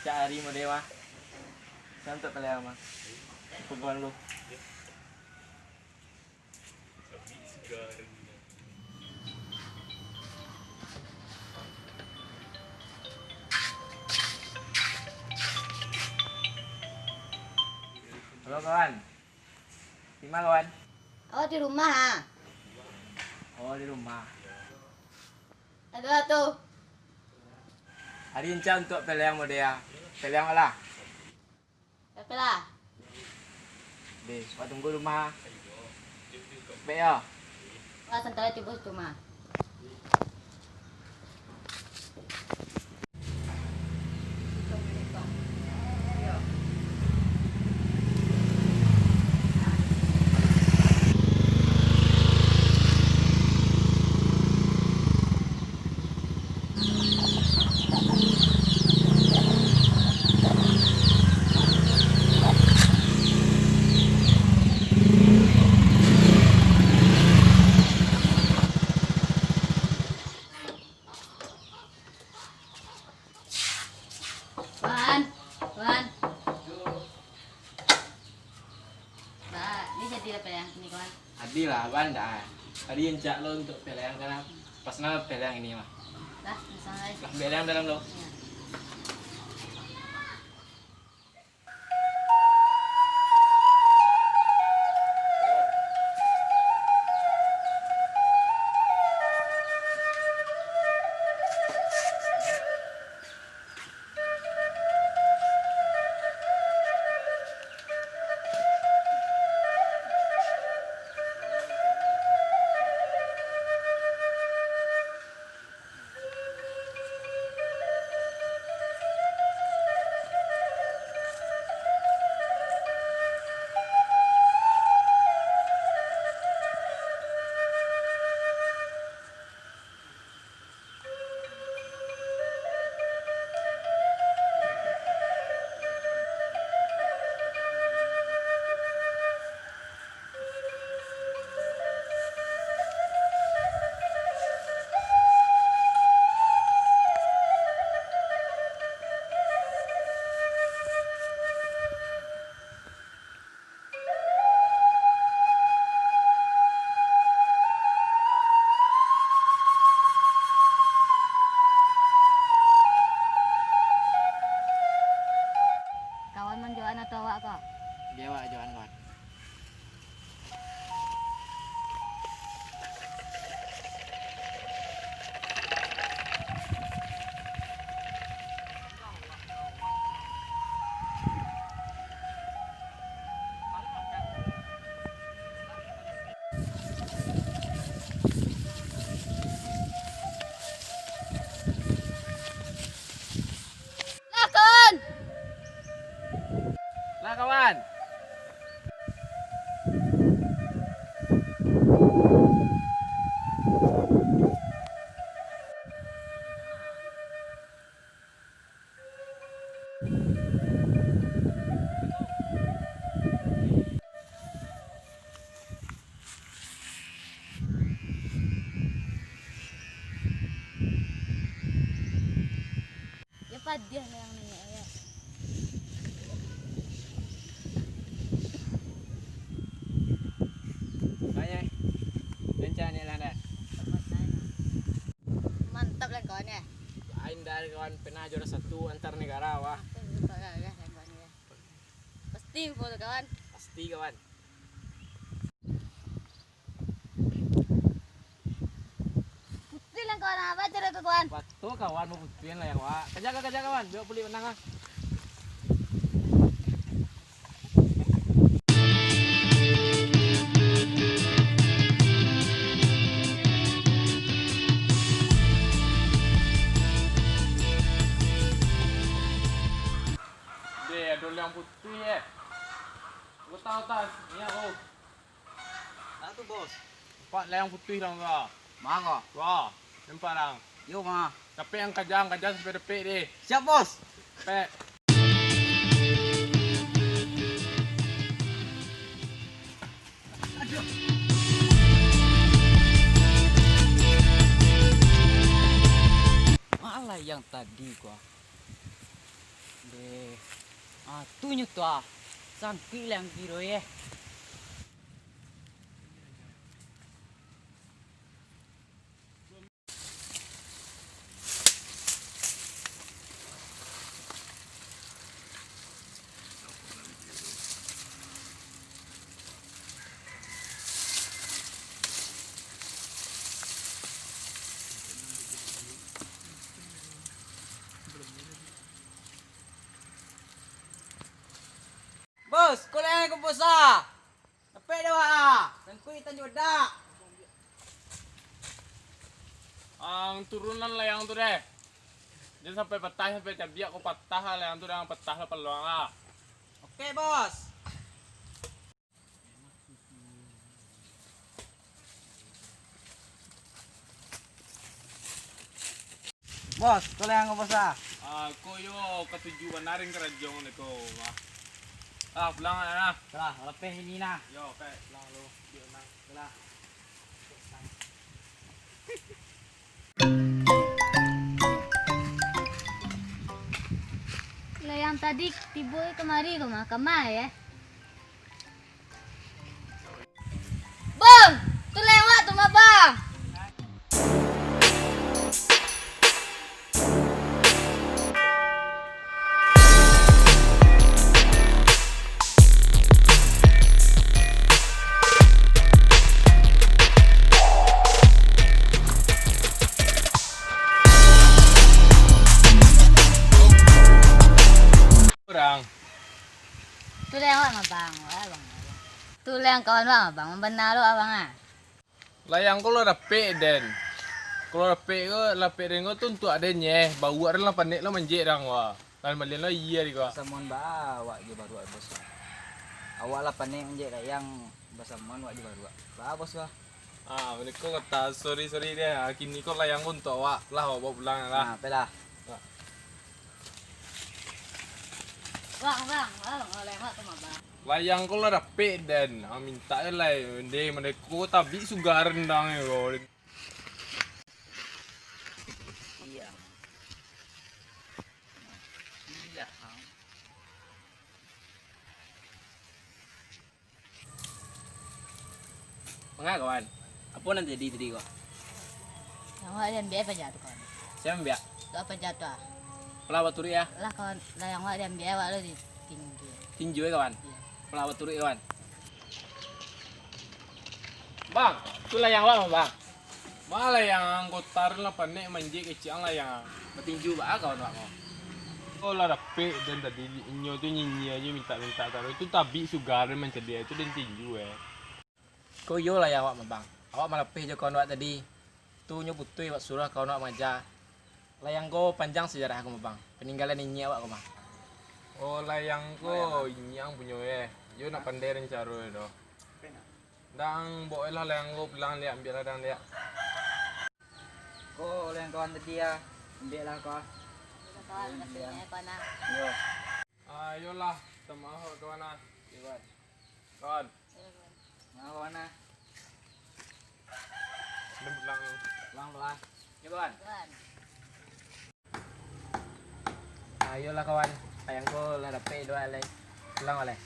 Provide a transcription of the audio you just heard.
Cari mo dewa. Saan to pala mah? Pagkawan lu. Halo kawan. Di mana kawan? Oh, di rumah. Ah. Oh di rumah. Ada tuh. Hari ini untuk pilihan mo dia. Pilihan lah. Apa lah? Deh, tunggu rumah. Baik ya. Wah, santai di bos rumah. Wan, Wan. Nah, ini jadi apa ya? Ini kawan. Adil lah, kawan dah. Hari ini cak lo untuk pilihan karena pas nama pilihan ini mah. Dah, misalnya. Lah pilihan dalam lo. Ya. Kawan menjual atau awak kok? Dia wak jalan kawan. Lakon! Lah kawan. Ya Pak, dia yang nanya ya. Banyak. Rencana lah dah. Mantap lah kawan ya. Lain dari kawan pernah juara satu antar negara wah. Pasti foto kawan. Pasti kawan. Putri lah kawan, apa cara ke kawan? Waktu kawan mau putuin lah yang wak. Kerja kawan. Biar beli menang ah. Deh, adol yang putih ya. Gua tahu tas. Iya, oh. Satu bos. Pak layang putih lang ka. Maka. Wah, nampak lang. Yo ma. Tapi yang kajang sampai depek deh. Siap bos. Pek. Malah yang tadi gua. Deh. Tunjuk tuh ah. San pilang kiro ya. Bos, kau yang aku bos ah. Apa dah ah? Dan kui tanjung dak. Ang turunan layang tu deh. Jadi sampai patah sampai cabiak ko patah layang tu dah patah lah peluang ah. Oke, bos. Bos, kau yang aku bos ah. Ko yo ketujuan naring kerajaan ni ko. Pulang na. Telah, lepeh ini nah. Yo, pulang lu. Dia nang. Telah. Lah yang tadi tiba kemari rumah kemai ya. Bang, tu lewat tu mah bang. Kurang. Tu lewat mah bang, wah bang. Tu lewat kawan bang, bang benar lo abang ah. Layang ko lo dapet den. Kalau dapet ko lapet den ko tu untuk adanya. Bawa dah lah panik lo manjek dang wa. Kan balian lo iya di ko. Basamon ba awak je baru bos. Awak lah panik menjek yang basamon awak je baru. Ba bos ba. Mereka kata sorry deh. Kini ko layang ko untuk awak lah bawa pulang lah. Nah, pelah. Bang, bang, lewat tu mah bang. Layang ko lo dapet den. Minta lah deh mereka tapi sugar rendang ko. Iya. Iya. Mengapa kawan? Apa nanti jadi tadi kau? Yang wak dia biar apa jatuh kawan? Siapa biak? Tu apa jatuh ah? Pelawat turi ya. Lah kawan, lah yang wak dia biar wak lo di tinggi. Tinju ya kawan. Iya. Pelawat turi kawan. Bang, tu layang apa bang? Malah yang anggotar lah panik manjek kecil lah yang. Bertinju ba kawan wak kau? Oh lah dapet dan tadi inyo tu nyanyi aja minta taruh itu tabi sugar mencedia itu dan tinju Kau yo lah ya awak mah bang. Awak malah peh je kawan awak tadi. Tu nyo putui awak surah kawan awak maja. Layang go panjang sejarah aku mah bang. Peninggalan ini awak aku mah. Oh layang ko inyang punya yo nak pandai rencaro do. Dang boleh lah layang ko pulang lihat ambil lah dang lihat. Kau yang kawan tadi ya. Ambil lah kau. Kawan kasihnya kawan ah. Yo. Ayolah sama kawan ah. Kawan. Kawan. Nah, kawan ah. Pulang. Pelan-pelan. Ya kawan. Kawan. Ayolah kawan. Layang ko lah dapet dua lay. Pulang oleh.